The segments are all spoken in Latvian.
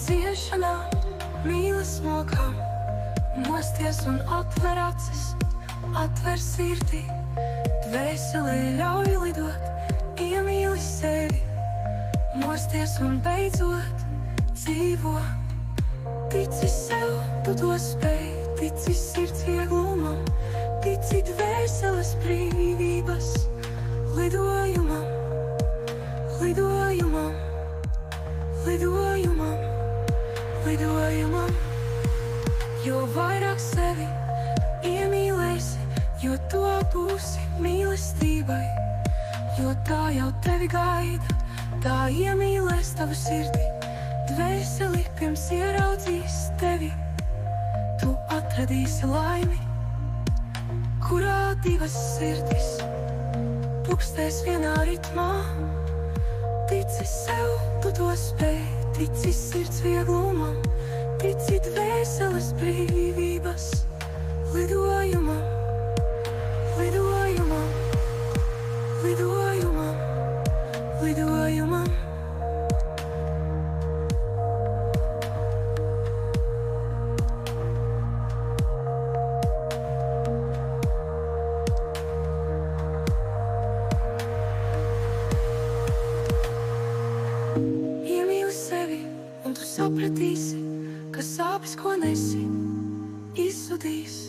ciešanām, mīlas mokām. Mosties un atver acis, atver sirdī, dvēselē ļauj lidot, iemīli sevi. Mosties un beidzot dzīvo. Tici sev, tu to spēj, tici sirds vieglumam, tici dvēseles brīvības lidojumam, lidojumam, lidojumam, lidojumam. Jo vairāk sevi iemīlēsi, jo to būsi mīlestībai, jo tā jau tevi gaida, tā iemīlēs tavu sirdi. Dvēseli pirms ieraudzīs tevi, tu atradīsi laimi, kurā divas sirdis pukstēs vienā ritmā. Tici sev, tu to spēj, tici sirds vieglumam, tici dvēseles brīvības lidojumam, lidojumam, lidojumam, lidojumam. Iemīli sevi, un tu sapratīsi, ka sāpes, ko nesi, izzudīs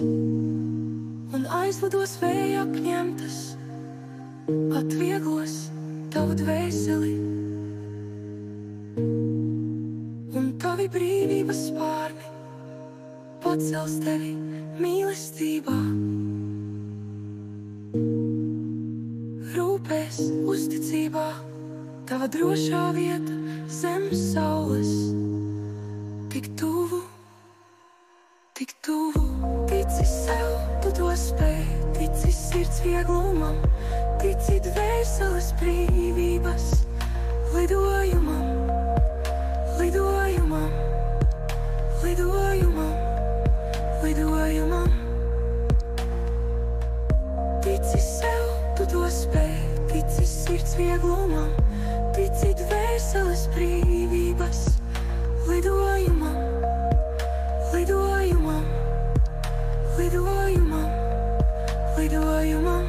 un aizlidos vēja apņemtas, atvieglos tavu dvēseli un tavi brīvības spārni pacels tevi mīlestībā. Rūpēs uzticībā, tava drošā vieta zem saules. Tik tuvu, tik tuvu. Tici sev, tu to spēj, tici sirds vieglumam, tici dvēseles brīvības lidojumam, lidojumam, lidojumam, lidojumam. Tici sev, tu to spēj, tici sirds vieglumam, tici dvēseles brīvības lidojumam, lidojumam, lidojumam, lidojumam.